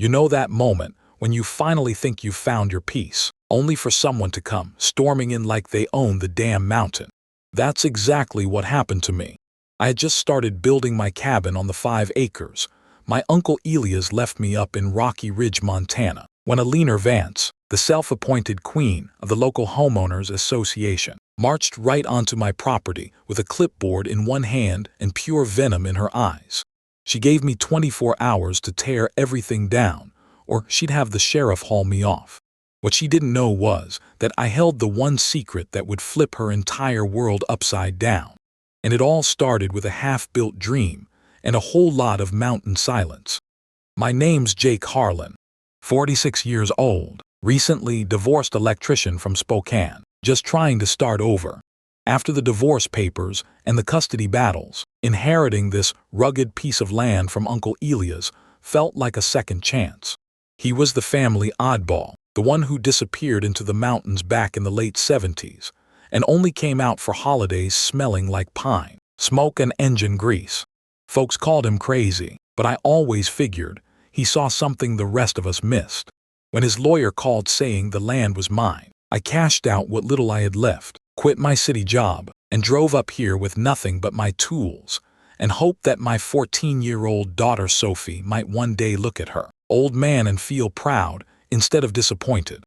You know that moment when you finally think you've found your peace, only for someone to come storming in like they own the damn mountain. That's exactly what happened to me. I had just started building my cabin on the 5 acres. My Uncle Elias left me up in Rocky Ridge, Montana, when Alina Vance, the self-appointed queen of the local homeowners association, marched right onto my property with a clipboard in one hand and pure venom in her eyes. She gave me 24 hours to tear everything down, or she'd have the sheriff haul me off. What she didn't know was that I held the one secret that would flip her entire world upside down. And it all started with a half-built dream and a whole lot of mountain silence. My name's Jake Harlan, 46 years old, recently divorced electrician from Spokane, just trying to start over. After the divorce papers and the custody battles, inheriting this rugged piece of land from Uncle Elias felt like a second chance. He was the family oddball, the one who disappeared into the mountains back in the late 70s, and only came out for holidays smelling like pine, smoke and engine grease. Folks called him crazy, but I always figured he saw something the rest of us missed. When his lawyer called saying the land was mine, I cashed out what little I had left, quit my city job, and drove up here with nothing but my tools, and hoped that my 14-year-old daughter Sophie might one day look at her old man and feel proud instead of disappointed.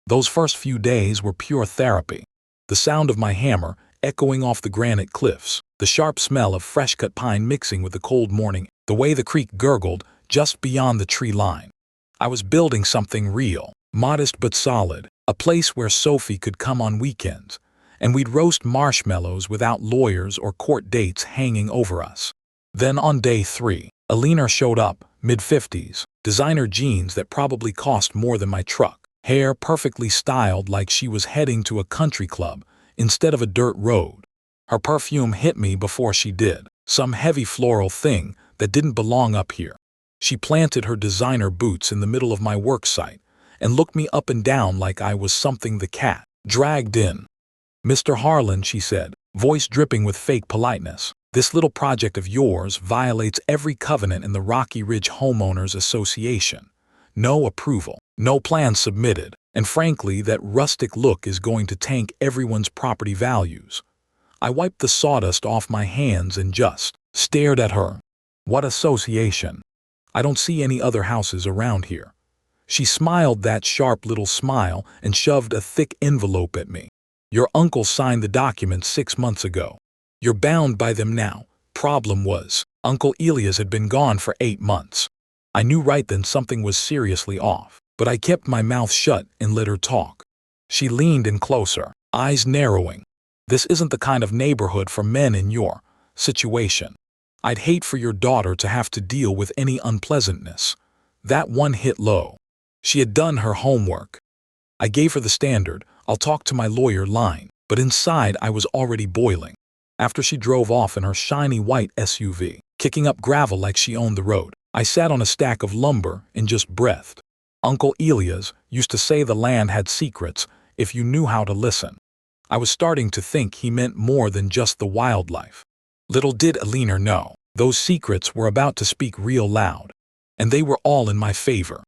Those first few days were pure therapy. The sound of my hammer echoing off the granite cliffs, the sharp smell of fresh-cut pine mixing with the cold morning, the way the creek gurgled just beyond the tree line. I was building something real, modest but solid, a place where Sophie could come on weekends, and we'd roast marshmallows without lawyers or court dates hanging over us. Then on day 3, Alina showed up, mid-50s, designer jeans that probably cost more than my truck, hair perfectly styled like she was heading to a country club instead of a dirt road. Her perfume hit me before she did, some heavy floral thing that didn't belong up here. She planted her designer boots in the middle of my work site and looked me up and down like I was something the cat dragged in. "Mr. Harlan," she said, voice dripping with fake politeness, "this little project of yours violates every covenant in the Rocky Ridge Homeowners Association. No approval, no plans submitted, and frankly, that rustic look is going to tank everyone's property values." I wiped the sawdust off my hands and just stared at her. "What association? I don't see any other houses around here." She smiled that sharp little smile and shoved a thick envelope at me. "Your uncle signed the documents 6 months ago. You're bound by them now." Problem was, Uncle Elias had been gone for 8 months. I knew right then something was seriously off, but I kept my mouth shut and let her talk. She leaned in closer, eyes narrowing. "This isn't the kind of neighborhood for men in your situation. I'd hate for your daughter to have to deal with any unpleasantness." That one hit low. She had done her homework. I gave her the standard, "I'll talk to my lawyer" line, but inside I was already boiling. After she drove off in her shiny white SUV, kicking up gravel like she owned the road, I sat on a stack of lumber and just breathed. Uncle Elias used to say the land had secrets if you knew how to listen. I was starting to think he meant more than just the wildlife. Little did Alina know, those secrets were about to speak real loud, and they were all in my favor.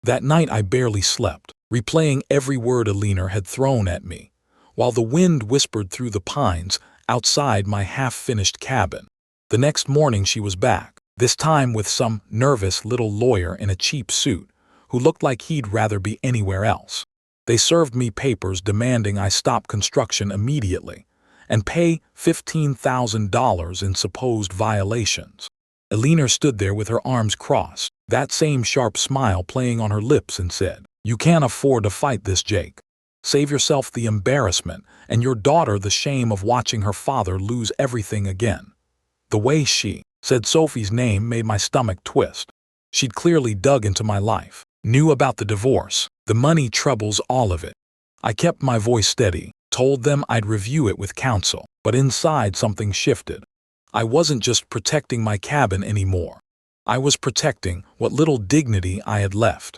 That night I barely slept, replaying every word Alina had thrown at me, while the wind whispered through the pines outside my half-finished cabin. The next morning she was back, this time with some nervous little lawyer in a cheap suit, who looked like he'd rather be anywhere else. They served me papers demanding I stop construction immediately and pay $15,000 in supposed violations. Alina stood there with her arms crossed, that same sharp smile playing on her lips, and said, "You can't afford to fight this, Jake. Save yourself the embarrassment and your daughter the shame of watching her father lose everything again." The way she said Sophie's name made my stomach twist. She'd clearly dug into my life, knew about the divorce, the money troubles, all of it. I kept my voice steady, told them I'd review it with counsel, but inside something shifted. I wasn't just protecting my cabin anymore. I was protecting what little dignity I had left.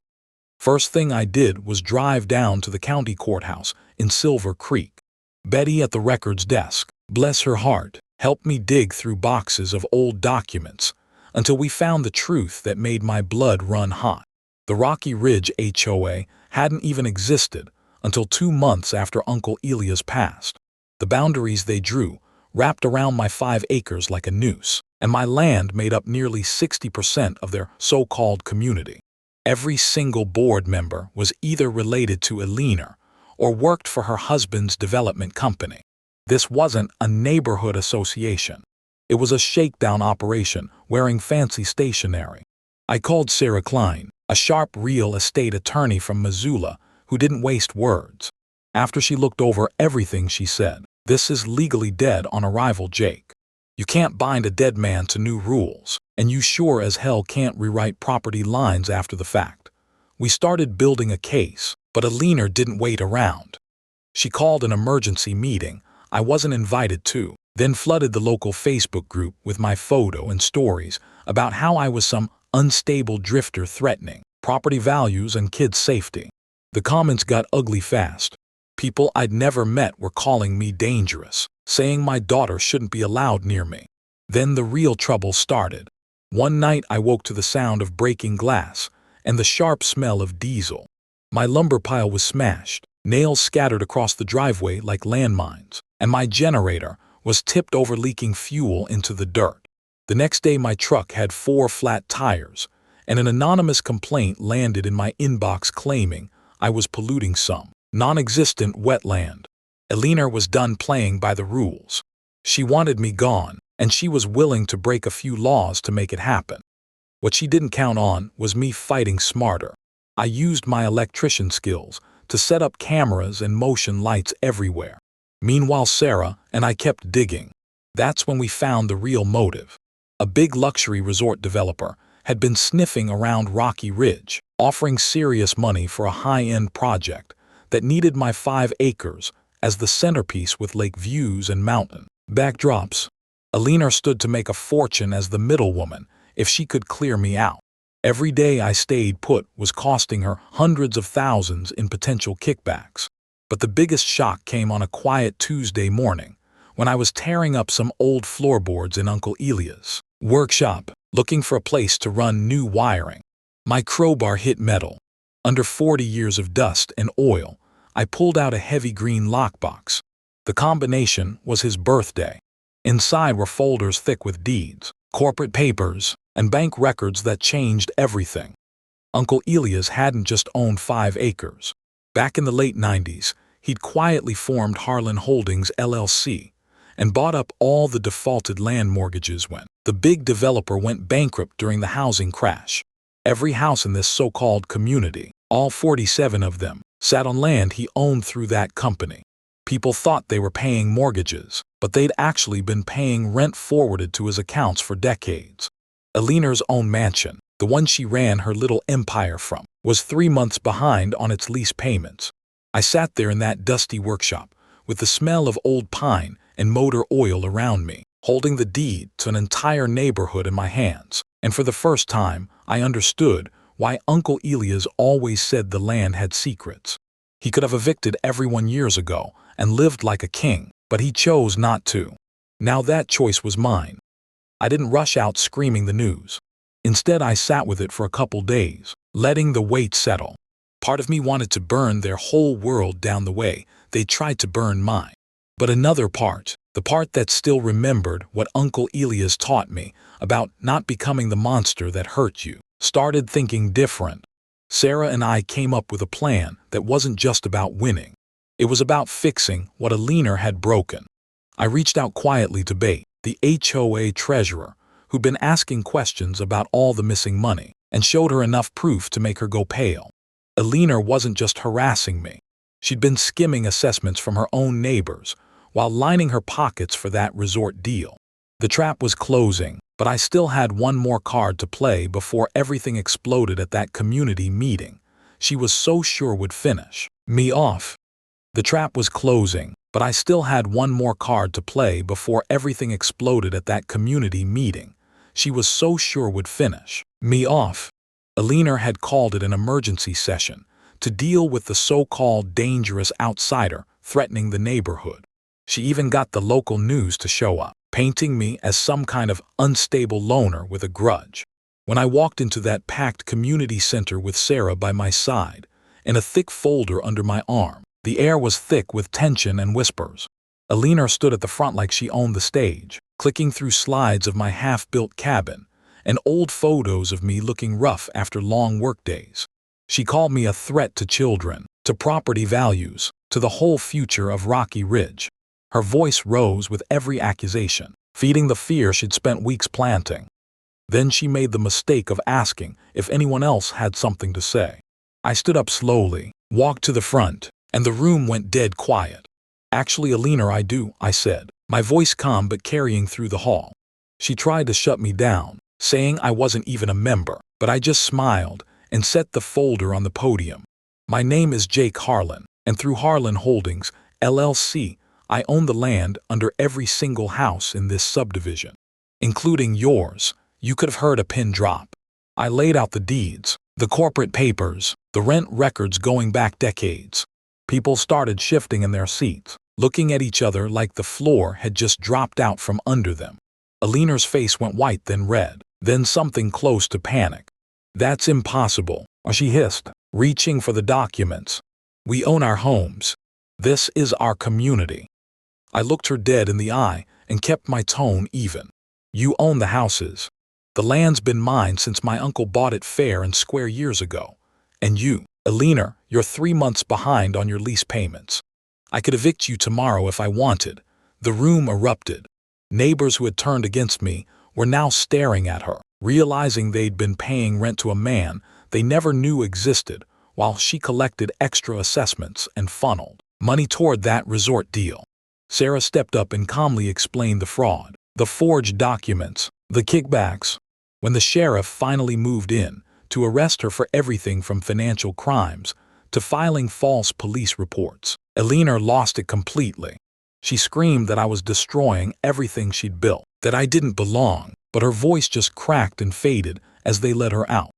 First thing I did was drive down to the county courthouse in Silver Creek. Betty at the records desk, bless her heart, helped me dig through boxes of old documents until we found the truth that made my blood run hot. The Rocky Ridge HOA hadn't even existed until 2 months after Uncle Elias passed. The boundaries they drew wrapped around my 5 acres like a noose, and my land made up nearly 60% of their so-called community. Every single board member was either related to Eleanor or worked for her husband's development company. This wasn't a neighborhood association. It was a shakedown operation wearing fancy stationery. I called Sarah Klein, a sharp real estate attorney from Missoula who didn't waste words. After she looked over everything, she said, "This is legally dead on arrival, Jake. You can't bind a dead man to new rules, and you sure as hell can't rewrite property lines after the fact." We started building a case, but Eleanor didn't wait around. She called an emergency meeting I wasn't invited to, then flooded the local Facebook group with my photo and stories about how I was some unstable drifter threatening property values and kids' safety. The comments got ugly fast. People I'd never met were calling me dangerous, saying my daughter shouldn't be allowed near me. Then the real trouble started. One night I woke to the sound of breaking glass and the sharp smell of diesel. My lumber pile was smashed, nails scattered across the driveway like landmines, and my generator was tipped over, leaking fuel into the dirt. The next day my truck had 4 flat tires, and an anonymous complaint landed in my inbox claiming I was polluting some non-existent wetland. Eleanor was done playing by the rules. She wanted me gone, and she was willing to break a few laws to make it happen. What she didn't count on was me fighting smarter. I used my electrician skills to set up cameras and motion lights everywhere. Meanwhile, Sarah and I kept digging. That's when we found the real motive. A big luxury resort developer had been sniffing around Rocky Ridge, offering serious money for a high-end project that needed my 5 acres as the centerpiece with lake views and mountain backdrops. Eleanor stood to make a fortune as the middlewoman if she could clear me out. Every day I stayed put was costing her hundreds of thousands in potential kickbacks. But the biggest shock came on a quiet Tuesday morning when I was tearing up some old floorboards in Uncle Elias' workshop, looking for a place to run new wiring. My crowbar hit metal. Under 40 years of dust and oil, I pulled out a heavy green lockbox. The combination was his birthday. Inside were folders thick with deeds, corporate papers, and bank records that changed everything. Uncle Elias hadn't just owned 5 acres. Back in the late 90s, he'd quietly formed Harlan Holdings LLC and bought up all the defaulted land mortgages when the big developer went bankrupt during the housing crash. Every house in this so-called community, all 47 of them, sat on land he owned through that company. People thought they were paying mortgages, but they'd actually been paying rent forwarded to his accounts for decades. Eleanor's own mansion, the one she ran her little empire from, was 3 months behind on its lease payments. I sat there in that dusty workshop, with the smell of old pine and motor oil around me, holding the deed to an entire neighborhood in my hands, and for the first time, I understood why Uncle Elias always said the land had secrets. He could have evicted everyone years ago and lived like a king, but he chose not to. Now that choice was mine. I didn't rush out screaming the news. Instead, I sat with it for a couple days, letting the weight settle. Part of me wanted to burn their whole world down the way they tried to burn mine. But another part, the part that still remembered what Uncle Elias taught me about not becoming the monster that hurt you, started thinking different. Sarah and I came up with a plan that wasn't just about winning. It was about fixing what Eleanor had broken. I reached out quietly to Bate, the HOA treasurer, who'd been asking questions about all the missing money, and showed her enough proof to make her go pale. Eleanor wasn't just harassing me. She'd been skimming assessments from her own neighbors while lining her pockets for that resort deal. The trap was closing, but I still had one more card to play before everything exploded at that community meeting she was so sure would finish me off. The trap was closing, but I still had one more card to play before everything exploded at that community meeting she was so sure would finish me off. Eleanor had called it an emergency session to deal with the so-called dangerous outsider threatening the neighborhood. She even got the local news to show up, painting me as some kind of unstable loner with a grudge. When I walked into that packed community center with Sarah by my side and a thick folder under my arm, the air was thick with tension and whispers. Alina stood at the front like she owned the stage, clicking through slides of my half-built cabin and old photos of me looking rough after long workdays. She called me a threat to children, to property values, to the whole future of Rocky Ridge. Her voice rose with every accusation, feeding the fear she'd spent weeks planting. Then she made the mistake of asking if anyone else had something to say. I stood up slowly, walked to the front, and the room went dead quiet. "Actually, Alina, I do," I said, my voice calm but carrying through the hall. She tried to shut me down, saying I wasn't even a member, but I just smiled and set the folder on the podium. "My name is Jake Harlan, and through Harlan Holdings, LLC, I own the land under every single house in this subdivision, including yours." You could have heard a pin drop. I laid out the deeds, the corporate papers, the rent records going back decades. People started shifting in their seats, looking at each other like the floor had just dropped out from under them. Alina's face went white, then red, then something close to panic. "That's impossible," she hissed, reaching for the documents. "We own our homes. This is our community." I looked her dead in the eye and kept my tone even. "You own the houses. The land's been mine since my uncle bought it fair and square years ago. And you, Alina, you're 3 months behind on your lease payments. I could evict you tomorrow if I wanted." The room erupted. Neighbors who had turned against me were now staring at her, realizing they'd been paying rent to a man they never knew existed, while she collected extra assessments and funneled money toward that resort deal. Sarah stepped up and calmly explained the fraud, the forged documents, the kickbacks. When the sheriff finally moved in to arrest her for everything from financial crimes to filing false police reports, Alina lost it completely. She screamed that I was destroying everything she'd built, that I didn't belong, but her voice just cracked and faded as they let her out.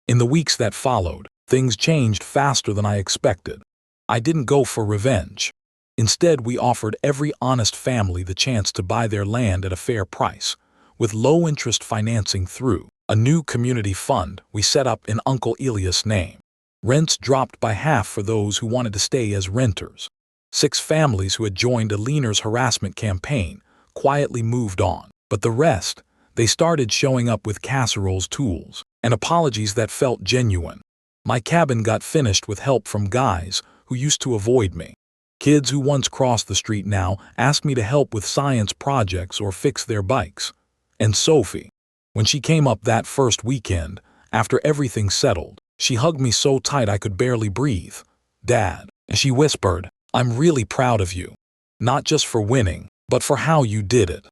In the weeks that followed, things changed faster than I expected. I didn't go for revenge. Instead, we offered every honest family the chance to buy their land at a fair price, with low-interest financing through a new community fund we set up in Uncle Elias' name. Rents dropped by half for those who wanted to stay as renters. 6 families who had joined Alina's harassment campaign quietly moved on, but the rest, they started showing up with casseroles, tools, and apologies that felt genuine. My cabin got finished with help from guys who used to avoid me. Kids who once crossed the street now asked me to help with science projects or fix their bikes. And Sophie, when she came up that first weekend, after everything settled, she hugged me so tight I could barely breathe. "Dad," she whispered, "I'm really proud of you. Not just for winning, but for how you did it."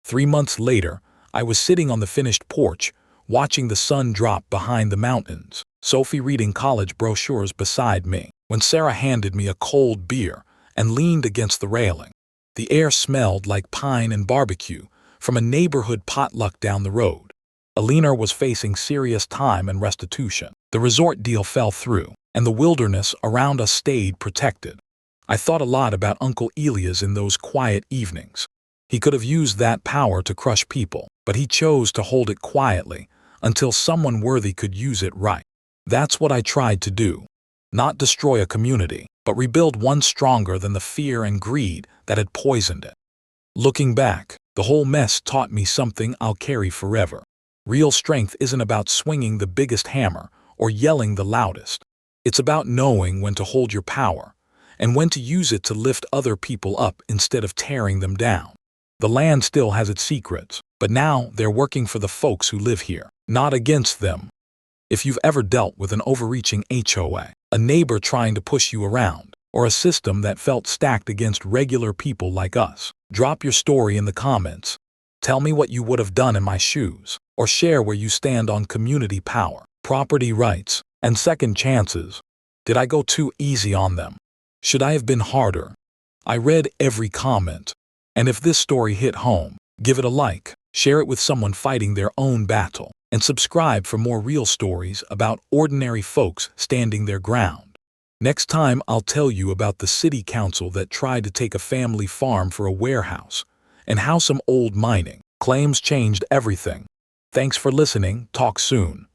3 months later, I was sitting on the finished porch, watching the sun drop behind the mountains, Sophie reading college brochures beside me, when Sarah handed me a cold beer and leaned against the railing. The air smelled like pine and barbecue from a neighborhood potluck down the road. Alina was facing serious time and restitution. The resort deal fell through, and the wilderness around us stayed protected. I thought a lot about Uncle Elias in those quiet evenings. He could have used that power to crush people, but he chose to hold it quietly until someone worthy could use it right. That's what I tried to do. Not destroy a community, but rebuild one stronger than the fear and greed that had poisoned it. Looking back, the whole mess taught me something I'll carry forever. Real strength isn't about swinging the biggest hammer or yelling the loudest. It's about knowing when to hold your power and when to use it to lift other people up instead of tearing them down. The land still has its secrets, but now they're working for the folks who live here, not against them. If you've ever dealt with an overreaching HOA, a neighbor trying to push you around, or a system that felt stacked against regular people like us, drop your story in the comments. Tell me what you would have done in my shoes, or share where you stand on community power, property rights, and second chances. Did I go too easy on them? Should I have been harder? I read every comment. And if this story hit home, give it a like, share it with someone fighting their own battle, and subscribe for more real stories about ordinary folks standing their ground. Next time, I'll tell you about the city council that tried to take a family farm for a warehouse, and how some old mining claims changed everything. Thanks for listening. Talk soon.